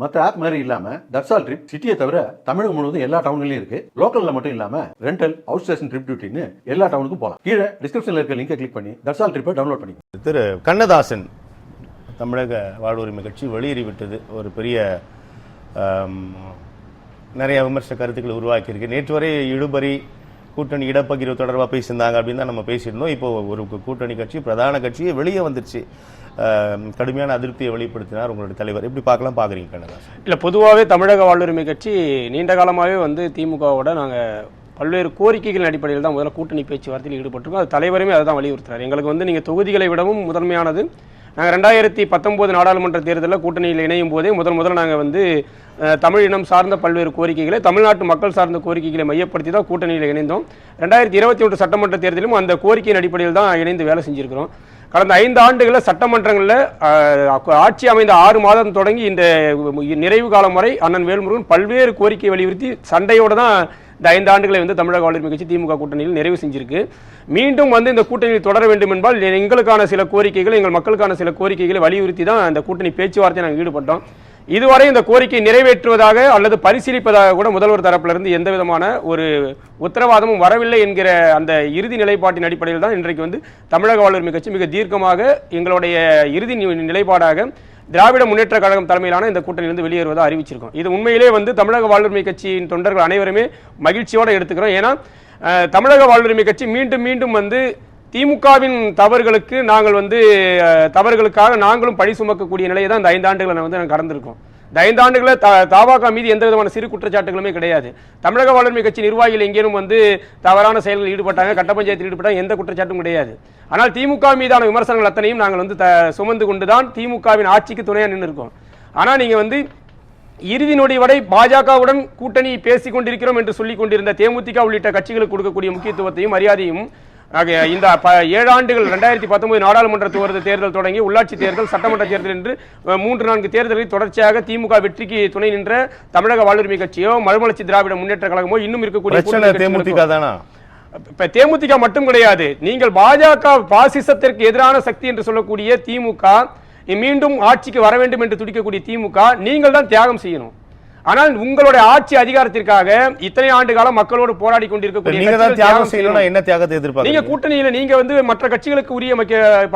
மற்ற ஆப் மாதிரி இல்லாம தட்சால் ட்ரிப் சிட்டியை தவிர தமிழகம் முழுவதும் எல்லா டவுன்லயும் இருக்கு. லோக்கல்ல மட்டும் இல்லாம ரெண்டல், அவுட் ஸ்டேஷன் ட்ரிப் டியூட்டின்னு எல்லா டவுனுக்கும் போகலாம். கீழே டிஸ்கிரிப்ஷன்ல இருக்க லிங்கை கிளிக் பண்ணி தட்சால் ட்ரிப்பை டவுன்லோட் பண்ணி. திரு கண்ணதாசன் தமிழக வாழ்வுரிமை கட்சி வெளியேறிவிட்டது. ஒரு பெரிய நிறைய விமர்சன கருத்துக்களை உருவாக்கியிருக்கு. நேற்று வரை இழுபறி கூட்டணி இடப்பகிர்வு தொடர்பாக பேசியிருந்தாங்க அப்படின்னு தான் நம்ம பேசியிருந்தோம். இப்போ ஒரு கூட்டணி கட்சி, பிரதான கட்சியே வெளியே வந்துருச்சு. கடுமையான அதிருப்தியை வெளிப்படுத்தினார் உங்களுடைய தலைவர். எப்படி பார்க்குறீங்க கண்ணதாசன்? இல்லை, பொதுவாகவே தமிழக வாழ்வுரிமை கட்சி நீண்ட காலமாகவே வந்து திமுகவோட நாங்கள் பல்வேறு கோரிக்கைகளின் அடிப்படையில் தான் முதல்ல கூட்டணி பேச்சுவார்த்தையில் ஈடுபட்டிருக்கோம். அது தலைவருமே அதை தான் வலியுறுத்துறாரு. எங்களுக்கு வந்து நீங்கள் தொகுதிகளை விடவும் முதன்மையானது, நாங்கள் 2019 நாடாளுமன்ற தேர்தலில் கூட்டணியில் இணையும் போதே முதல்ல நாங்கள் வந்து தமிழ் இனம் சார்ந்த பல்வேறு கோரிக்கைகளை, தமிழ்நாட்டு மக்கள் சார்ந்த கோரிக்கைகளை மையப்படுத்தி தான் கூட்டணியில் இணைந்தோம். 2021 சட்டமன்ற தேர்தலும் அந்த கோரிக்கையின் அடிப்படையில் தான் இணைந்து வேலை செஞ்சிருக்கிறோம். கடந்த 5 ஆண்டுகளில் சட்டமன்றங்களில் ஆட்சி அமைந்த 6 மாதம் தொடங்கி இந்த நிறைவு காலம் வரை அண்ணன் வேல்முருகன் பல்வேறு கோரிக்கை வலியுறுத்தி சண்டையோடு தான் இந்த 5 ஆண்டுகளை வந்து தமிழக வாழ்வுரிமை கட்சி திமுக கூட்டணியில் நிறைவு செஞ்சிருக்கு. மீண்டும் வந்து இந்த கூட்டணியில் தொடர வேண்டும் என்பதால் எங்களுக்கான சில கோரிக்கைகள், எங்கள் மக்களுக்கான சில கோரிக்கைகளை வலியுறுத்தி தான் அந்த கூட்டணி பேச்சுவார்த்தை நாங்கள் ஈடுபட்டோம். இதுவரை இந்த கோரிக்கை நிறைவேற்றுவதாக அல்லது பரிசீலிப்பதாக கூட முதல்வர் தரப்பிலிருந்து எந்த விதமான ஒரு உத்தரவாதமும் வரவில்லை என்கிற அந்த இறுதி நிலைப்பாட்டின் அடிப்படையில் தான் இன்றைக்கு வந்து தமிழக வாழ்வுரிமை கட்சி மிக தீர்க்கமாக எங்களுடைய இறுதி நிலைப்பாடாக திராவிட முன்னேற்ற கழகம் தலைமையிலான இந்த கூட்டணியிலிருந்து வெளியேறுவதை அறிவிச்சிருக்கோம். இது உண்மையிலே வந்து தமிழக வாழ்வுரிமை கட்சியின் தொண்டர்கள் அனைவருமே மகிழ்ச்சியோடு எடுத்துக்கிறோம். ஏன்னா தமிழக வாழ்வுரிமை கட்சி மீண்டும் மீண்டும் வந்து திமுகவின் தவறுகளுக்கு நாங்கள் வந்து தவறுகளுக்காக நாங்களும் பழி சுமக்கக்கூடிய நிலையை தான் இந்த 5 ஆண்டுகளை வந்து நாங்கள் கடந்திருக்கோம். இந்த 5 ஆண்டுகளில் தவாக மீது எந்த விதமான சிறு குற்றச்சாட்டுகளுமே கிடையாது. தமிழக வாழ்வுரிமை கட்சி நிர்வாகிகள் எங்கேயும் வந்து தவறான செயல்களில் ஈடுபட்டாங்க, கட்ட பஞ்சாயத்தில் ஈடுபட்டாங்க, எந்த குற்றச்சாட்டும் கிடையாது. ஆனால் திமுக மீதான விமர்சனங்கள் அத்தனையும் நாங்கள் வந்து சுமந்து கொண்டுதான் திமுகவின் ஆட்சிக்கு துணையாக நின்று இருக்கோம். ஆனால் நீங்க வந்து இறுதி நொடி வரை பாஜகவுடன் கூட்டணி பேசிக் கொண்டிருக்கிறோம் என்று சொல்லிக் கொண்டிருந்த தேமுதிக உள்ளிட்ட கட்சிகளுக்கு கொடுக்கக்கூடிய முக்கியத்துவத்தையும் மரியாதையும் இந்த 7 ஆண்டுகள் 2019 நாடாளுமன்ற தேர்தல் தொடங்கி உள்ளாட்சி தேர்தல், சட்டமன்ற தேர்தல் என்று 3-4 தேர்தல்களில் தொடர்ச்சியாக திமுக வெற்றிக்கு துணை நின்ற தமிழக வாழ்வுரிமை கட்சியோ மறுமலர்ச்சி திராவிட முன்னேற்ற கழகமோ இன்னும் இருக்கக்கூடிய தேமுதிக மட்டும் கிடையாது. நீங்கள் பாஜக பாசிசத்திற்கு எதிரான சக்தி என்று சொல்லக்கூடிய திமுக, மீண்டும் ஆட்சிக்கு வர வேண்டும் என்று துடிக்கக்கூடிய திமுக, நீங்கள் தான் தியாகம் செய்யணும். ஆனால் உங்களுடைய ஆட்சி அதிகாரத்திற்காக இத்தனை ஆண்டு காலம் மக்களோடு போராடி கொண்டிருக்கக்கூடிய நீங்க கூட்டணியில நீங்க வந்து மற்ற கட்சிகளுக்கு உரிய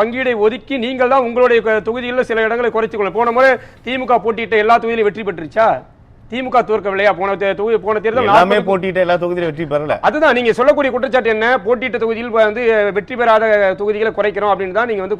பங்கீடை ஒதுக்கி நீங்கள் தான் உங்களுடைய தொகுதிகளில் சில இடங்களை குறைத்துக் கொள்ள. போன முறை திமுக போட்டியிட்ட எல்லா தொகுதியிலும் வெற்றி பெற்றுச்சா? திமுக தோற்கவில்லையா? போன தேர்தல் எல்லாமே போட்டியிட்ட எல்லா தொகுதியிலும் வெற்றி பெறல. அதுதான் நீங்க சொல்லக்கூடிய குற்றச்சாட்டு என்ன? போட்டியிட்ட தொகுதியில் வந்து வெற்றி பெறாத தொகுதிகளை குறைக்கிறோம் அப்படின்னு தான் நீங்க வந்து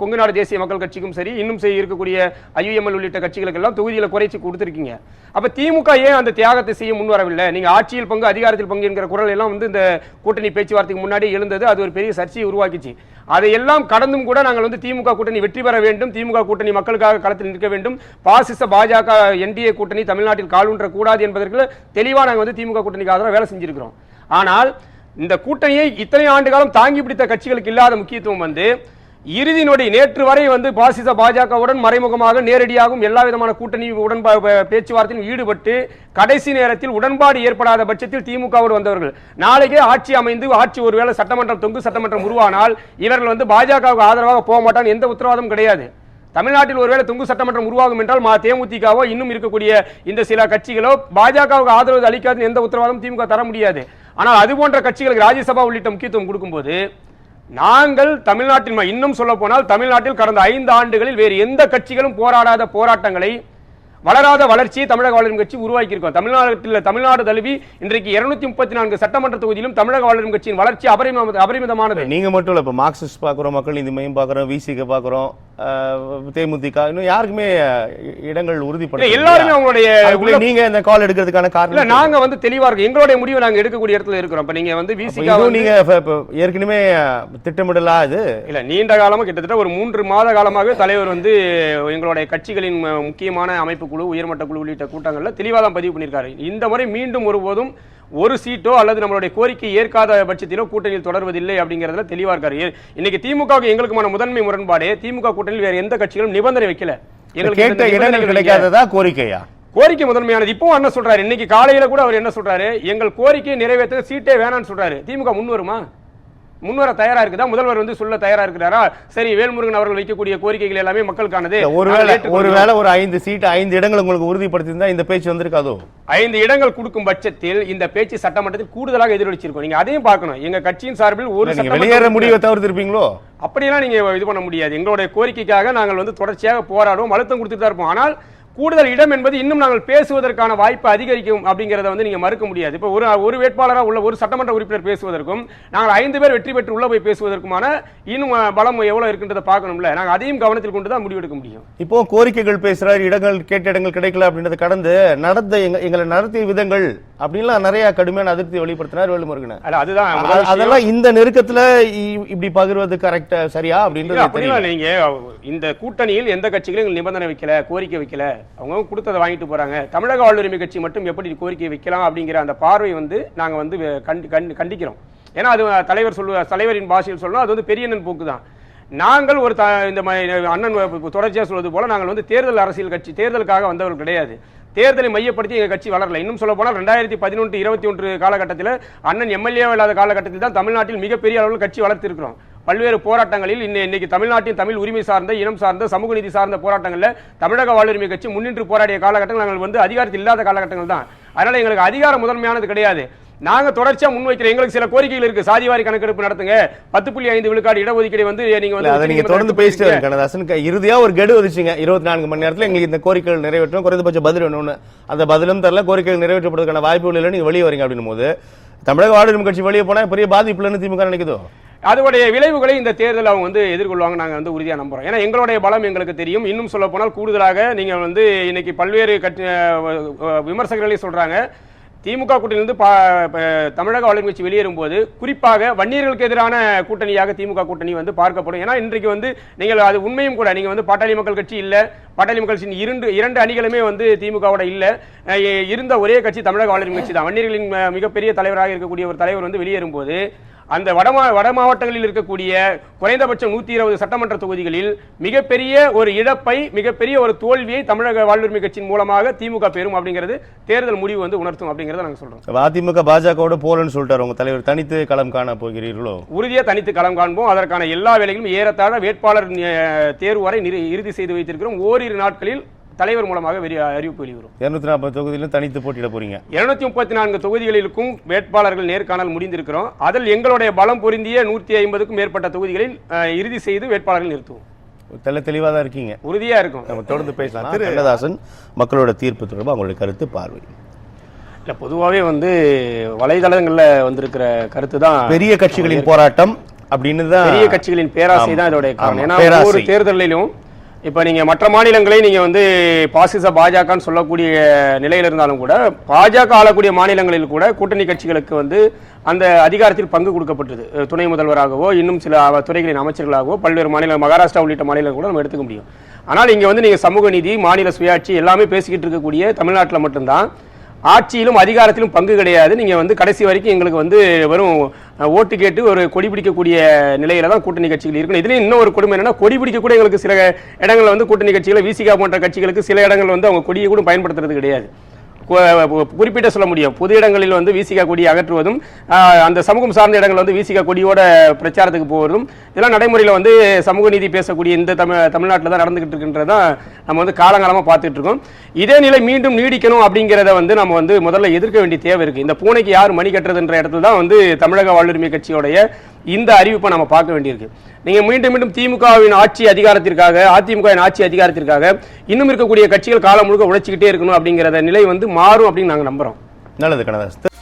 கொங்கு நாடு தேசிய மக்கள் கட்சிக்கும் சரி, இன்னும் இருக்கக்கூடிய ஐயுஎம்எல் உள்ளிட்ட கட்சிகளுக்கு எல்லாம் தொகுதிகளை குறைச்சு கொடுத்திருக்கீங்க. அப்ப திமுக ஏன் அந்த தியாகத்தை செய்ய முன்வரவில்லை? நீங்க ஆட்சியில் பங்கு, அதிகாரத்தில் பங்கு என்கிற குரல் எல்லாம் வந்து இந்த கூட்டணி பேச்சுவார்த்தைக்கு முன்னாடி எழுந்தது. அது ஒரு பெரிய சர்ச்சையை உருவாக்கிச்சு. அதையெல்லாம் கடந்தும் கூட நாங்கள் வந்து திமுக கூட்டணி வெற்றி பெற வேண்டும், திமுக கூட்டணி மக்களுக்காக களத்தில் நிற்க வேண்டும், பாசிச பாஜக என்டிஏ கூட்டணி தமிழ்நாட்டில் காலூன்ற கூடாது என்பதற்கு தெளிவா நாங்கள் வந்து திமுக கூட்டணிக்கு ஆதரவு வேலை செஞ்சிருக்கிறோம். ஆனால் இந்த கூட்டணியை இத்தனை ஆண்டு காலம் தாங்கி பிடித்த கட்சிகளுக்கு இல்லாத முக்கியத்துவம் வந்து இறுதி நொடி நேற்று வரை வந்து பாசிச பாஜகவுடன் மறைமுகமாக நேரடியாகவும் எல்லா விதமான கூட்டணி பேச்சுவார்த்தையில் ஈடுபட்டு கடைசி நேரத்தில் உடன்பாடு ஏற்படாத பட்சத்தில் திமுகவோடு வந்தவர்கள் நாளைக்கே ஆட்சி அமைந்து ஆட்சி ஒருவேளை சட்டமன்றம் தொங்கு சட்டமன்றம் உருவானால் இவர்கள் வந்து பாஜகவுக்கு ஆதரவாக போக மாட்டான், எந்த உத்தரவாதம் கிடையாது. தமிழ்நாட்டில் ஒருவேளை தொங்கு சட்டமன்றம் உருவாகும் என்றால் தேமுதிகவோ இன்னும் இருக்கக்கூடிய இந்த சில கட்சிகளோ பாஜகவுக்கு ஆதரவு அளிக்காது எந்த உத்தரவாதம் திமுக தர முடியாது. ஆனால் அது போன்ற கட்சிகளுக்கு ராஜ்யசபா உள்ளிட்ட முக்கியத்துவம் கொடுக்கும்போது நாங்கள் தமிழ்நாட்டில், இன்னும் சொல்ல போனால் தமிழ்நாட்டில் கடந்த 5 ஆண்டுகளில் வேறு எந்த கட்சிகளும் போராடாத போராட்டங்களை, வளராத வளர்ச்சியை தமிழக வாழ்வுரிமை கட்சி உருவாக்கி இருக்கோம். தமிழ்நாடு தழுவி இன்றைக்கு 234 சட்டமன்ற தொகுதியிலும் தமிழக வாழ்வுரிமை கட்சியின் வளர்ச்சி அபரிமிதமானது. நீங்க மட்டும் இல்ல, இப்ப மார்க்சிஸ்ட் பாக்குறோம், மக்கள் நீதி மையம் பாக்குறோம், விசிக பாக்குறோம், தேமுதிக, இன்னும் யாருக்குமே இடங்கள் உறுதிப்பட எல்லாருமே அவங்களுடைய நீங்க இந்த கால் எடுக்கிறதுக்கான காரணம் நாங்க வந்து தெளிவா இருக்கு. எங்களுடைய முடிவை நாங்க எடுக்கக்கூடிய இடத்துல இருக்கிறோம். இப்ப நீங்க வந்து விசிக நீங்க ஏற்கனவே திட்டமிடலா இது இல்ல, நீண்ட காலமா கிட்டத்தட்ட ஒரு 3 மாத காலமாக தலைவர் வந்து எங்களுடைய கட்சிகளின் முக்கியமான அமைப்பு குழு, உயர்மட்ட குழு உள்ளிட்ட கூட்டங்கள்ல தெளிவா தான் பதிவு பண்ணியிருக்காரு. இந்த முறை மீண்டும் ஒருபோதும் ஒரு சீட்டோ அல்லது நம்மளுடைய கோரிக்கை ஏற்காத பட்சத்திலோ கூட்டணியில் தொடர்வதில்லை அப்படிங்கறதுல தெளிவா இருக்காரு. இன்னைக்கு திமுக எங்களுக்குமான முதன்மை முரண்பாடு, திமுக கூட்டணியில் வேற எந்த கட்சிகளும் நிபந்தனை வைக்கல. எங்களுக்கு கிடைக்காததா கோரிக்கையா? கோரிக்கை முதன்மையானது. இப்போ என்ன சொல்றாரு? இன்னைக்கு காலையில கூட அவர் என்ன சொல்றாரு? எங்கள் கோரிக்கையை நிறைவேற்ற சீட்டே வேணாம்னு சொல்றாரு. திமுக முன் வருமா? முன்வர தயாரா இருக்குதா? முதல்வர் வந்து சொல்ல தயாரா இருக்கிறாரா? சரி, வேல்முருகன் அவர்கள் வைக்கக்கூடிய கோரிக்கைகள் எல்லாமே மக்களுக்கானது. ஒருவேளை ஒரு 5 சீட் 5 இடங்கள் உங்களுக்கு உறுதிப்படுத்தியிருந்தா இந்த பேச்சு வந்திருக்காதோ? 5 இடங்கள் கொடுக்கும் பட்சத்தில் இந்த பேச்சு சட்டமன்றத்தில் கூடுதலாக எதிரொலிச்சிருக்கும். நீங்க அதையும் பார்க்கணும். எங்க கட்சியின் சார்பில் ஒரு வெளியேற முடிவை தவிர்த்திருப்பீங்களோ? அப்படியெல்லாம் நீங்க இது பண்ண முடியாது. எங்களுடைய கோரிக்கைக்காக நாங்கள் வந்து தொடர்ச்சியாக போராடுவோம், அழுத்தம் கொடுத்துட்டு தான் இருப்போம். ஆனால் கூடுதல் இடம் என்பது இன்னும் நாங்கள் பேசுவதற்கான வாய்ப்பு அதிகரிக்கும் அப்படிங்கறத வந்து நீங்க மறுக்க முடியாது. இப்போ ஒரு வேட்பாளராக உள்ள ஒரு சட்டமன்ற உறுப்பினர் பேசுவதற்கும் நாங்கள் 5 பேர் வெற்றி பெற்று உள்ள போய் பேசுவதற்குமான இன்னும் பலம் எவ்வளவு இருக்குன்றதை பார்க்கணும்ல. நாங்கள் அதையும் கவனத்தில் கொண்டு தான் முடிவெடுக்க முடியும். இப்போ கோரிக்கைகள் பேசுறாரு, இடங்கள் கேட்ட இடங்கள் கிடைக்கல அப்படின்றத கடந்து எங்களை நடத்திய விதங்கள் அப்படின்லாம் நிறைய கடுமையான அதிருப்தி வெளிப்படுத்தினார் வேலுமுருகன். அதெல்லாம் இந்த நெருக்கத்துல இப்படி பகிர்வது கரெக்டா சரியா அப்படின்றது நீங்க இந்த கூட்டணியில் எந்த கட்சிகளும் நிபந்தனை வைக்கல, கோரிக்கை வைக்கல, அவங்க கொடுத்ததை வாங்கிட்டு போறாங்க. தமிழக வாழ்வுரிமை கட்சி மட்டும் எப்படி கோரிக்கை வைக்கலாம் அப்படிங்கிற அந்த பார்வை வந்து நாங்க வந்து கண்டிக்கிறோம். ஏன்னா அது தலைவரின் பாஷையில் சொல்லணும், அது வந்து பெரியண்ணன் போக்கு தான். நாங்கள் ஒரு இந்த அண்ணன் தொடர்ச்சியா சொல்வது போல நாங்கள் வந்து தேர்தல் அரசியல் கட்சி, தேர்தலுக்காக வந்தவர்கள் கிடையாது. தேர்தலை மையப்படுத்தி எங்க கட்சி வளரல. இன்னும் சொல்ல போனால் 2011-21 காலகட்டத்தில் அண்ணன் எம்எல்ஏ இல்லாத காலகட்டத்தில் தான் தமிழ்நாட்டில் மிகப்பெரிய அளவில் கட்சி வளர்த்திருக்கிறோம். பல்வேறு போராட்டங்களில் இன்னைக்கு தமிழ்நாட்டின் தமிழ் உரிமை சார்ந்த, இனம் சார்ந்த, சமூக நீதி சார்ந்த போராட்டங்களில் தமிழக வாழ்வுரிமை கட்சி முன்னின்று போராடிய காலகட்டங்கள் நாங்கள் வந்து அதிகாரத்தில் இல்லாத காலகட்டங்கள் தான். அதனால எங்களுக்கு அதிகாரம் முதன்மையானது கிடையாது. நாங்க தொடர்ச்சியா முன்வைக்கிற எங்களுக்கு சில கோரிக்கைகள் இருக்கு. சாதிவாரி கணக்கெடுப்பு நடத்துங்க, 10.5 விழுக்காடு இடஒதுக்கீடு வந்து நீங்க தொடர்ந்து பேசிட்டு கண்ணதாசன் இறுதியா ஒரு கெடு வச்சுங்க. 24 மணி நேரத்தில் எங்களுக்கு இந்த கோரிக்கைகள் நிறைவேற்றணும், குறைந்தபட்ச பதில் வேணும்னு. அந்த பதிலும் தரல, கோரிக்கைகள் நிறைவேற்றப்படுவதற்கான வாய்ப்புகள் இல்லை, நீங்க வெளியே வரீங்க அப்படின்னும் போது தமிழக வாழ்வுரிமை கட்சி வெளியே போனா பெரிய பாதிப்பு இல்லைன்னு திமுக நினைக்குதோ? அதோடைய விளைவுகளை இந்த தேர்தல் அவங்க வந்து எதிர்கொள்வாங்க. நாங்க வந்து உறுதியா நம்புறோம். ஏன்னா எங்களுடைய பலம் எங்களுக்கு தெரியும். இன்னும் சொல்ல போனால் கூடுதலாக நீங்க வந்து இன்னைக்கு பல்வேறு விமர்சகர்களே சொல்றாங்க, திமுக கூட்டணியிலிருந்து தமிழக வாழ்வுரிமை கட்சி வெளியேறும் போது குறிப்பாக வன்னியர்களுக்கு எதிரான கூட்டணியாக திமுக கூட்டணி வந்து பார்க்கப்படும். ஏன்னா இன்றைக்கு வந்து நீங்கள் அது உண்மையும் கூட, நீங்க வந்து பாட்டாளி மக்கள் கட்சி இல்ல, பாட்டாளி மக்கள் கட்சி இரண்டு அணிகளுமே வந்து திமுகவோட இல்ல, இருந்த ஒரே கட்சி தமிழக வாழ்வுரிமை கட்சி தான். வன்னியர்களின் மிகப்பெரிய தலைவராக இருக்கக்கூடிய ஒரு தலைவர் வந்து வெளியேறும் போது அந்த வட மாவட்டங்களில் இருக்கக்கூடிய குறைந்தபட்சம் 120 சட்டமன்ற தொகுதிகளில் மிகப்பெரிய ஒரு இழப்பை, மிகப்பெரிய ஒரு தோல்வியை தமிழக வாழ்வுரிமை கட்சியின் மூலமாக திமுக பெறும் அப்படிங்கிறது தேர்தல் முடிவு வந்து உணர்த்தும் அப்படிங்கறத நாங்க சொல்றோம். அதிமுக பாஜகவோட போலன்னு சொல்லிட்டாரு உங்க தலைவர். தனித்து களம் காண போகிறீர்களோ? உறுதியா தனித்து களம் காண்போம். அதற்கான எல்லா வேலைகளும் ஏறத்தாழ வேட்பாளர் தேர்வு வரை இறுதி செய்து வைத்திருக்கிறோம். ஓரிரு நாட்களில் தலைவர் மூலமாக அறிவிப்பு வெளிவரும். 240 தொகுதியிலும் தனித்து போட்டியிட போறீங்க. 234 தொகுதிகளிலும் வேட்பாளர்கள் நேர்காணல் முடிந்திருக்கிறோம். அதில் எங்களுடைய பலம் பொருந்திய 150க்கும் மேற்பட்ட தொகுதிகளில் இறுதி செய்து வேட்பாளர்கள் நிறுத்துவோம். தெளிவாக தான் இருக்கீங்க, உறுதியா இருக்கும். நம்ம தொடர்ந்து பேசலாம். கண்ணதாசன், மக்களோட தீர்ப்பு தொடர்பாக அவங்களுடைய கருத்து, பார்வை. இல்ல, பொதுவாகவே வந்து வலைதளங்கள்ல வந்திருக்கிற கருத்து தான் பெரிய கட்சிகளின் போராட்டம் அப்படின்னு தான், பெரிய கட்சிகளின் பேராசை தான் இதோட காரணம். ஏன்னா ஒவ்வொரு தேர்தலிலும் இப்ப நீங்க மற்ற மாநிலங்களை நீங்க வந்து பாசிச பாஜகன்னு சொல்லக்கூடிய நிலையில இருந்தாலும் கூட, பாஜக ஆளக்கூடிய மாநிலங்களில் கூட கூட்டணி கட்சிகளுக்கு வந்து அந்த அதிகாரத்தில் பங்கு கொடுக்கப்பட்டது. துணை முதல்வராகவோ இன்னும் சில துறைகளின் அமைச்சர்களாகவோ பல்வேறு மாநில, மகாராஷ்டிரா உள்ளிட்ட மாநிலங்கள் கூட நம்ம எடுத்துக்க முடியும். ஆனால் இங்க வந்து நீங்க சமூக நீதி, மாநில சுயாட்சி எல்லாமே பேசிக்கிட்டு இருக்கக்கூடிய தமிழ்நாட்டில் மட்டும்தான் ஆட்சியிலும் அதிகாரத்திலும் பங்கு கிடையாது. நீங்க வந்து கடைசி வரைக்கும் எங்களுக்கு வந்து வெறும் ஓட்டு கேட்டு ஒரு கொடி பிடிக்கக்கூடிய நிலையில தான் கூட்டணி கட்சிகள் இருக்கணும். இதுல இன்னும் ஒரு கொடுமை என்னன்னா, கொடி பிடிக்க கூட எங்களுக்கு சில இடங்கள்ல வந்து கூட்டணி கட்சிகளை, விசிகா போன்ற கட்சிகளுக்கு சில இடங்கள் வந்து அவங்க கொடியை கூட பயன்படுத்துறது கிடையாது. குறிப்பிட்ட சொல்ல முடியும். பொது இடங்களில் வந்து விசிகா கொடியை அகற்றுவதும், அந்த சமூகம் சார்ந்த இடங்கள் வந்து விசிகா கொடியோட பிரச்சாரத்துக்கு போவதும், இதெல்லாம் நடைமுறையில் வந்து சமூக நீதி பேசக்கூடிய இந்த தமிழ்நாட்டில் தான் நடந்துகிட்டு இருக்கின்றதான் நம்ம வந்து காலங்காலமாக பார்த்துட்டு இருக்கோம். இதே நிலை மீண்டும் நீடிக்கணும் அப்படிங்கிறத வந்து நம்ம வந்து முதல்ல எதிர்க்க வேண்டிய தேவை இருக்கு. இந்த பூனைக்கு யார் மணி கட்டுறதுன்ற இடத்துல தான் வந்து தமிழக வாழ்வுரிமை கட்சியோடைய இந்த அறிவிப்பை நம்ம பார்க்க வேண்டியிருக்கு. நீங்க மீண்டும் மீண்டும் திமுகவின் ஆட்சி அதிகாரத்திற்காக, அதிமுகவின் ஆட்சி அதிகாரத்திற்காக இன்னும் இருக்கக்கூடிய கட்சிகள் காலம் முழுக்க உழைச்சிக்கிட்டே இருக்கணும் அப்படிங்கிற நிலை வந்து மாறும் அப்படின்னு நாங்க நம்புறோம். நல்லது கண்ணதாசன்.